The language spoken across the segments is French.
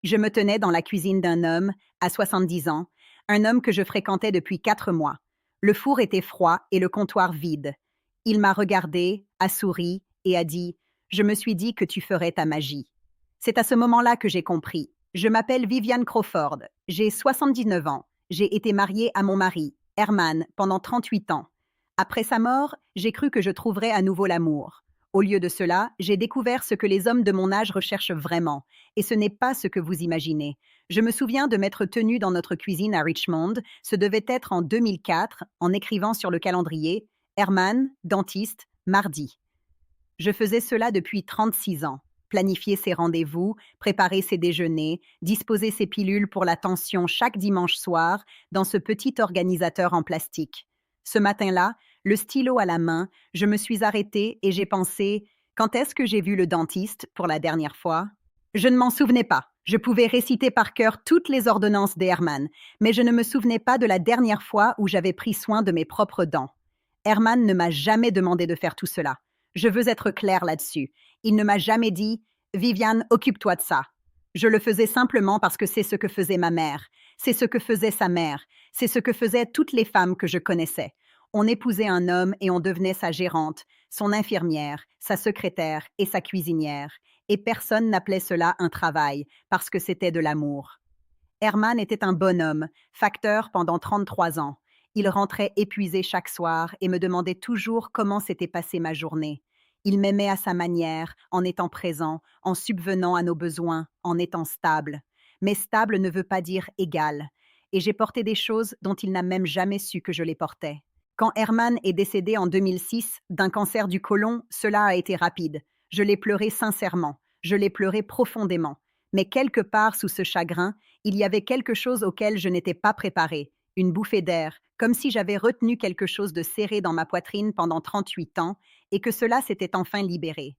Je me tenais dans la cuisine d'un homme, à 70 ans, un homme que je fréquentais depuis 4 mois. Le four était froid et le comptoir vide. Il m'a regardé, a souri et a dit: Je me suis dit que tu ferais ta magie. C'est à ce moment-là que j'ai compris. Je m'appelle Viviane Crawford, j'ai 79 ans. J'ai été mariée à mon mari, Herman, pendant 38 ans. Après sa mort, j'ai cru que je trouverais à nouveau l'amour. Au lieu de cela, j'ai découvert ce que les hommes de mon âge recherchent vraiment, et ce n'est pas ce que vous imaginez. Je me souviens de m'être tenue dans notre cuisine à Richmond, ce devait être en 2004, en écrivant sur le calendrier: Herman, dentiste, mardi. Je faisais cela depuis 36 ans. Planifier ses rendez-vous, préparer ses déjeuners, disposer ses pilules pour la tension chaque dimanche soir dans ce petit organisateur en plastique. Ce matin-là, le stylo à la main, je me suis arrêtée et j'ai pensé: quand est-ce que j'ai vu le dentiste pour la dernière fois? Je ne m'en souvenais pas. Je pouvais réciter par cœur toutes les ordonnances des Herman, mais je ne me souvenais pas de la dernière fois où j'avais pris soin de mes propres dents. Herman ne m'a jamais demandé de faire tout cela. Je veux être claire là-dessus. Il ne m'a jamais dit: Viviane, occupe-toi de ça. Je le faisais simplement parce que c'est ce que faisait ma mère, c'est ce que faisait sa mère, c'est ce que faisaient toutes les femmes que je connaissais. On épousait un homme et on devenait sa gérante, son infirmière, sa secrétaire et sa cuisinière. Et personne n'appelait cela un travail, parce que c'était de l'amour. Herman était un bonhomme, facteur pendant 33 ans. Il rentrait épuisé chaque soir et me demandait toujours comment s'était passée ma journée. Il m'aimait à sa manière, en étant présent, en subvenant à nos besoins, en étant stable. Mais stable ne veut pas dire égal. Et j'ai porté des choses dont il n'a même jamais su que je les portais. Quand Herman est décédé en 2006 d'un cancer du côlon, cela a été rapide. Je l'ai pleuré sincèrement, je l'ai pleuré profondément. Mais quelque part sous ce chagrin, il y avait quelque chose auquel je n'étais pas préparée, une bouffée d'air, comme si j'avais retenu quelque chose de serré dans ma poitrine pendant 38 ans et que cela s'était enfin libéré.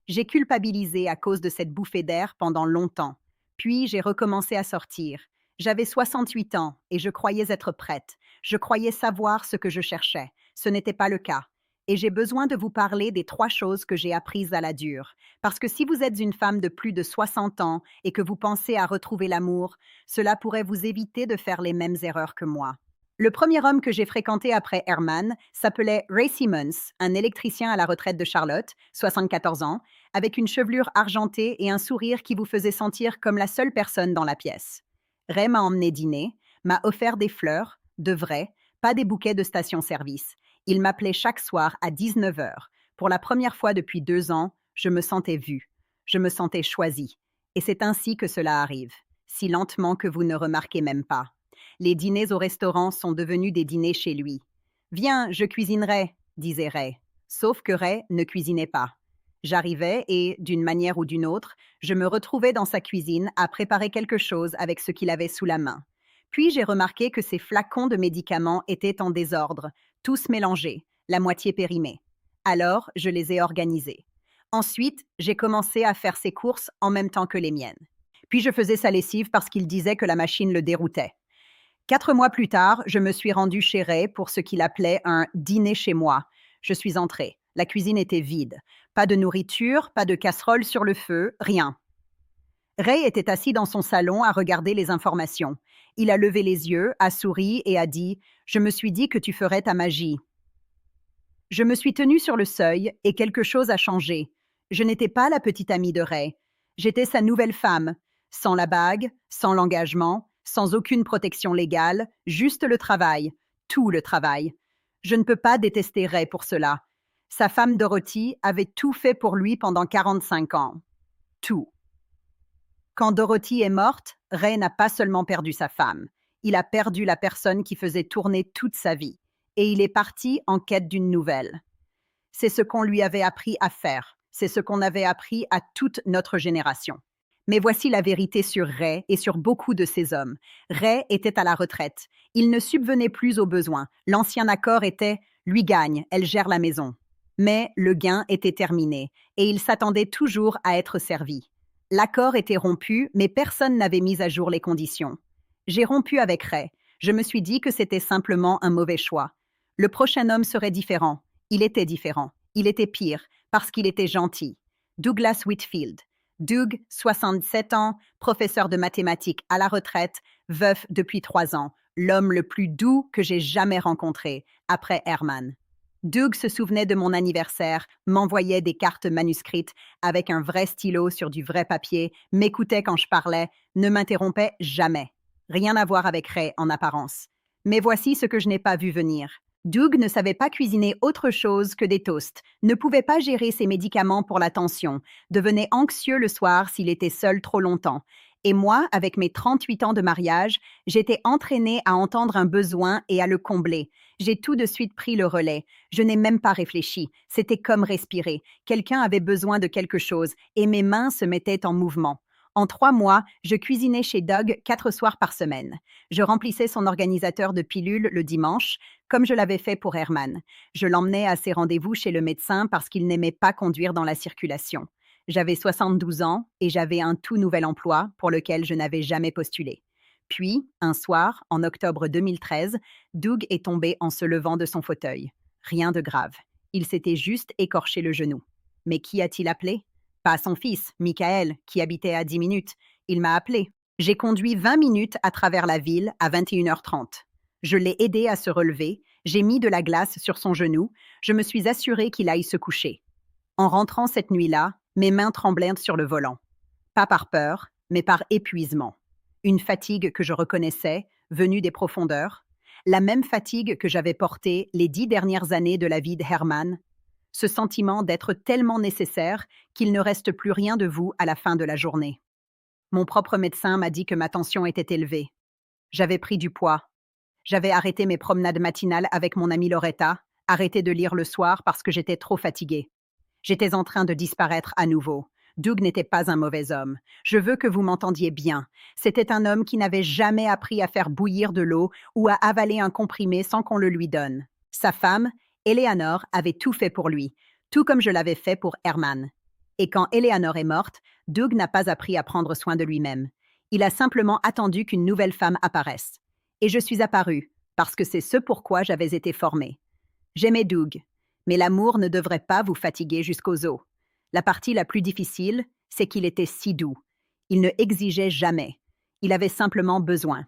J'ai culpabilisé à cause de cette bouffée d'air pendant longtemps. Puis j'ai recommencé à sortir. J'avais 68 ans et je croyais être prête. Je croyais savoir ce que je cherchais. Ce n'était pas le cas. Et j'ai besoin de vous parler des 3 choses que j'ai apprises à la dure. Parce que si vous êtes une femme de plus de 60 ans et que vous pensez à retrouver l'amour, cela pourrait vous éviter de faire les mêmes erreurs que moi. Le premier homme que j'ai fréquenté après Herman s'appelait Ray Simmons, un électricien à la retraite de Charlotte, 74 ans, avec une chevelure argentée et un sourire qui vous faisait sentir comme la seule personne dans la pièce. Ray m'a emmené dîner, m'a offert des fleurs, de vraies, pas des bouquets de station-service. Il m'appelait chaque soir à 19 heures. Pour la première fois depuis 2 ans, je me sentais vue. Je me sentais choisie. Et c'est ainsi que cela arrive, si lentement que vous ne remarquez même pas. Les dîners au restaurant sont devenus des dîners chez lui. Viens, je cuisinerai, disait Ray. Sauf que Ray ne cuisinait pas. J'arrivais et, d'une manière ou d'une autre, je me retrouvais dans sa cuisine à préparer quelque chose avec ce qu'il avait sous la main. Puis j'ai remarqué que ses flacons de médicaments étaient en désordre, tous mélangés, la moitié périmée. Alors, je les ai organisés. Ensuite, j'ai commencé à faire ses courses en même temps que les miennes. Puis je faisais sa lessive parce qu'il disait que la machine le déroutait. 4 mois plus tard, je me suis rendue chez Ray pour ce qu'il appelait un dîner chez moi. Je suis entrée. La cuisine était vide. Pas de nourriture, pas de casserole sur le feu, rien. Ray était assis dans son salon à regarder les informations. Il a levé les yeux, a souri et a dit: Je me suis dit que tu ferais ta magie. Je me suis tenue sur le seuil et quelque chose a changé. Je n'étais pas la petite amie de Ray. J'étais sa nouvelle femme, sans la bague, sans l'engagement, sans aucune protection légale, juste le travail, tout le travail. Je ne peux pas détester Ray pour cela. Sa femme Dorothy avait tout fait pour lui pendant 45 ans. Tout. Quand Dorothy est morte, Ray n'a pas seulement perdu sa femme, il a perdu la personne qui faisait tourner toute sa vie. Et il est parti en quête d'une nouvelle. C'est ce qu'on lui avait appris à faire. C'est ce qu'on avait appris à toute notre génération. Mais voici la vérité sur Ray et sur beaucoup de ces hommes. Ray était à la retraite. Il ne subvenait plus aux besoins. L'ancien accord était: lui gagne, elle gère la maison. Mais le gain était terminé et il s'attendait toujours à être servi. L'accord était rompu, mais personne n'avait mis à jour les conditions. J'ai rompu avec Ray. Je me suis dit que c'était simplement un mauvais choix. Le prochain homme serait différent. Il était différent. Il était pire, parce qu'il était gentil. Douglas Whitfield. Doug, 67 ans, professeur de mathématiques à la retraite, veuf depuis 3 ans, l'homme le plus doux que j'ai jamais rencontré, après Herman. Doug se souvenait de mon anniversaire, m'envoyait des cartes manuscrites avec un vrai stylo sur du vrai papier, m'écoutait quand je parlais, ne m'interrompait jamais. Rien à voir avec Ray en apparence. Mais voici ce que je n'ai pas vu venir. Doug ne savait pas cuisiner autre chose que des toasts, ne pouvait pas gérer ses médicaments pour la tension, devenait anxieux le soir s'il était seul trop longtemps. Et moi, avec mes 38 ans de mariage, j'étais entraînée à entendre un besoin et à le combler. J'ai tout de suite pris le relais. Je n'ai même pas réfléchi. C'était comme respirer. Quelqu'un avait besoin de quelque chose et mes mains se mettaient en mouvement. En 3 mois, je cuisinais chez Doug 4 soirs par semaine. Je remplissais son organisateur de pilules le dimanche, comme je l'avais fait pour Herman. Je l'emmenais à ses rendez-vous chez le médecin parce qu'il n'aimait pas conduire dans la circulation. J'avais 72 ans et j'avais un tout nouvel emploi pour lequel je n'avais jamais postulé. Puis, un soir, en octobre 2013, Doug est tombé en se levant de son fauteuil. Rien de grave. Il s'était juste écorché le genou. Mais qui a-t-il appelé? Pas son fils, Michael, qui habitait à 10 minutes. Il m'a appelé. J'ai conduit 20 minutes à travers la ville à 21h30. Je l'ai aidé à se relever, j'ai mis de la glace sur son genou, je me suis assurée qu'il aille se coucher. En rentrant cette nuit-là, mes mains tremblaient sur le volant. Pas par peur, mais par épuisement. Une fatigue que je reconnaissais, venue des profondeurs. La même fatigue que j'avais portée les 10 dernières années de la vie de Herman. Ce sentiment d'être tellement nécessaire qu'il ne reste plus rien de vous à la fin de la journée. Mon propre médecin m'a dit que ma tension était élevée. J'avais pris du poids. J'avais arrêté mes promenades matinales avec mon amie Loretta, arrêté de lire le soir parce que j'étais trop fatiguée. J'étais en train de disparaître à nouveau. Doug n'était pas un mauvais homme. Je veux que vous m'entendiez bien. C'était un homme qui n'avait jamais appris à faire bouillir de l'eau ou à avaler un comprimé sans qu'on le lui donne. Sa femme, Eleanor, avait tout fait pour lui, tout comme je l'avais fait pour Herman. Et quand Eleanor est morte, Doug n'a pas appris à prendre soin de lui-même. Il a simplement attendu qu'une nouvelle femme apparaisse. Et je suis apparue, parce que c'est ce pourquoi j'avais été formée. J'aimais Doug, mais l'amour ne devrait pas vous fatiguer jusqu'aux os. La partie la plus difficile, c'est qu'il était si doux. Il ne exigeait jamais. Il avait simplement besoin.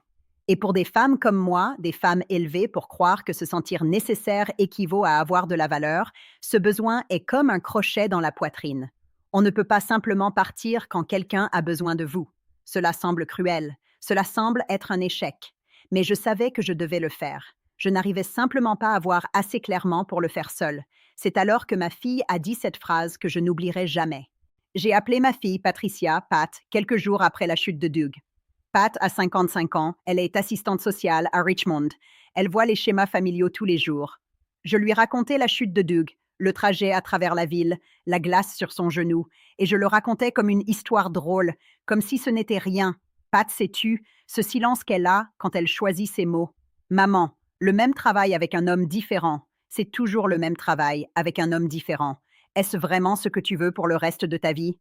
Et pour des femmes comme moi, des femmes élevées pour croire que se sentir nécessaire équivaut à avoir de la valeur, ce besoin est comme un crochet dans la poitrine. On ne peut pas simplement partir quand quelqu'un a besoin de vous. Cela semble cruel. Cela semble être un échec. Mais je savais que je devais le faire. Je n'arrivais simplement pas à voir assez clairement pour le faire seule. C'est alors que ma fille a dit cette phrase que je n'oublierai jamais. J'ai appelé ma fille, Patricia, Pat, quelques jours après la chute de Doug. Pat a 55 ans, elle est assistante sociale à Richmond. Elle voit les schémas familiaux tous les jours. Je lui racontais la chute de Doug, le trajet à travers la ville, la glace sur son genou, et je le racontais comme une histoire drôle, comme si ce n'était rien. Pat s'est tue, ce silence qu'elle a quand elle choisit ses mots. Maman, le même travail avec un homme différent, c'est toujours le même travail avec un homme différent. Est-ce vraiment ce que tu veux pour le reste de ta vie?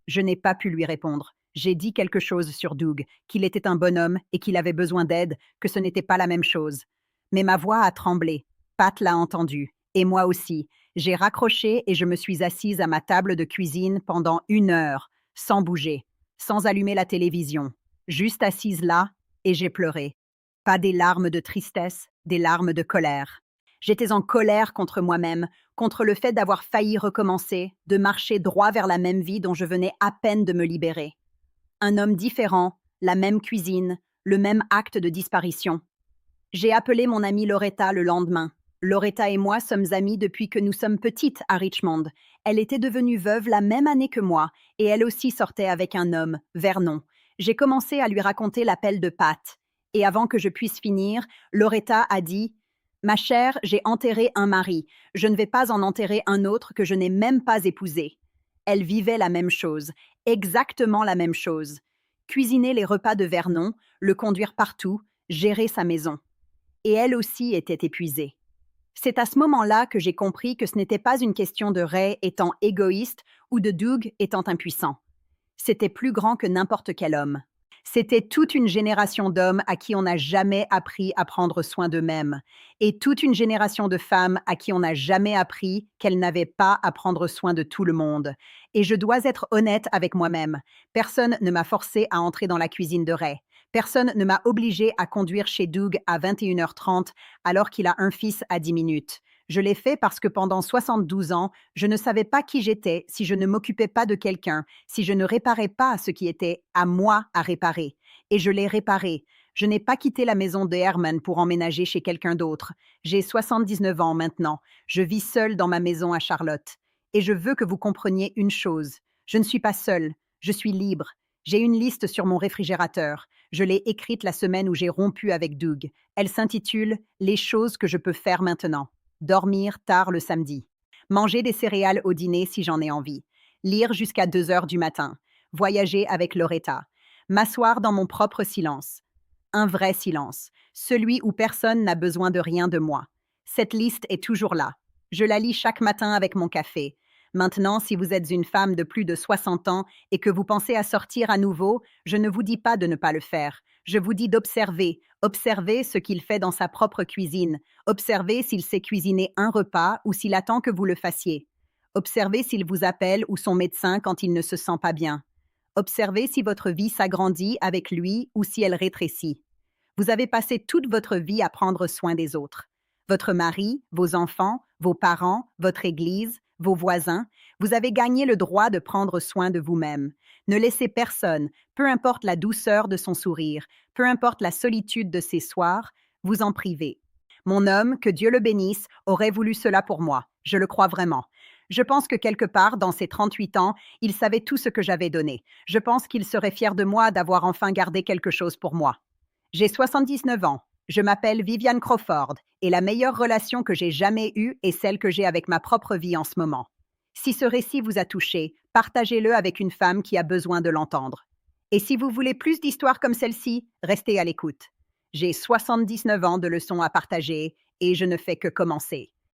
Je n'ai pas pu lui répondre. J'ai dit quelque chose sur Doug, qu'il était un bonhomme et qu'il avait besoin d'aide, que ce n'était pas la même chose. Mais ma voix a tremblé. Pat l'a entendu. Et moi aussi. J'ai raccroché et je me suis assise à ma table de cuisine pendant 1 heure, sans bouger, sans allumer la télévision. Juste assise là, et j'ai pleuré. Pas des larmes de tristesse, des larmes de colère. J'étais en colère contre moi-même, contre le fait d'avoir failli recommencer, de marcher droit vers la même vie dont je venais à peine de me libérer. Un homme différent, la même cuisine, le même acte de disparition. J'ai appelé mon amie Loretta le lendemain. Loretta et moi sommes amies depuis que nous sommes petites à Richmond. Elle était devenue veuve la même année que moi, et elle aussi sortait avec un homme, Vernon. J'ai commencé à lui raconter l'appel de Pat. Et avant que je puisse finir, Loretta a dit « Ma chère, j'ai enterré un mari. Je ne vais pas en enterrer un autre que je n'ai même pas épousé. » Elle vivait la même chose, exactement la même chose. Cuisiner les repas de Vernon, le conduire partout, gérer sa maison. Et elle aussi était épuisée. C'est à ce moment-là que j'ai compris que ce n'était pas une question de Ray étant égoïste ou de Doug étant impuissant. C'était plus grand que n'importe quel homme. C'était toute une génération d'hommes à qui on n'a jamais appris à prendre soin d'eux-mêmes et toute une génération de femmes à qui on n'a jamais appris qu'elles n'avaient pas à prendre soin de tout le monde. Et je dois être honnête avec moi-même. Personne ne m'a forcé à entrer dans la cuisine de Ray. Personne ne m'a obligé à conduire chez Doug à 21h30 alors qu'il a un fils à 10 minutes. Je l'ai fait parce que pendant 72 ans, je ne savais pas qui j'étais si je ne m'occupais pas de quelqu'un, si je ne réparais pas ce qui était à moi à réparer. Et je l'ai réparé. Je n'ai pas quitté la maison de Herman pour emménager chez quelqu'un d'autre. J'ai 79 ans maintenant. Je vis seule dans ma maison à Charlotte. Et je veux que vous compreniez une chose. Je ne suis pas seule. Je suis libre. J'ai une liste sur mon réfrigérateur. Je l'ai écrite la semaine où j'ai rompu avec Doug. Elle s'intitule « Les choses que je peux faire maintenant ». Dormir tard le samedi. Manger des céréales au dîner si j'en ai envie. Lire jusqu'à 2 heures du matin. Voyager avec Loretta. M'asseoir dans mon propre silence. Un vrai silence. Celui où personne n'a besoin de rien de moi. Cette liste est toujours là. Je la lis chaque matin avec mon café. Maintenant, si vous êtes une femme de plus de 60 ans et que vous pensez à sortir à nouveau, je ne vous dis pas de ne pas le faire. Je vous dis d'observer. Observez ce qu'il fait dans sa propre cuisine. Observez s'il sait cuisiner un repas ou s'il attend que vous le fassiez. Observez s'il vous appelle ou son médecin quand il ne se sent pas bien. Observez si votre vie s'agrandit avec lui ou si elle rétrécit. Vous avez passé toute votre vie à prendre soin des autres. Votre mari, vos enfants, vos parents, votre église, vos voisins, vous avez gagné le droit de prendre soin de vous-même. Ne laissez personne, peu importe la douceur de son sourire, peu importe la solitude de ses soirs, vous en priver. Mon homme, que Dieu le bénisse, aurait voulu cela pour moi. Je le crois vraiment. Je pense que quelque part, dans ses 38 ans, il savait tout ce que j'avais donné. Je pense qu'il serait fier de moi d'avoir enfin gardé quelque chose pour moi. J'ai 79 ans. Je m'appelle Viviane Crawford et la meilleure relation que j'ai jamais eue est celle que j'ai avec ma propre vie en ce moment. Si ce récit vous a touché, partagez-le avec une femme qui a besoin de l'entendre. Et si vous voulez plus d'histoires comme celle-ci, restez à l'écoute. J'ai 79 ans de leçons à partager et je ne fais que commencer.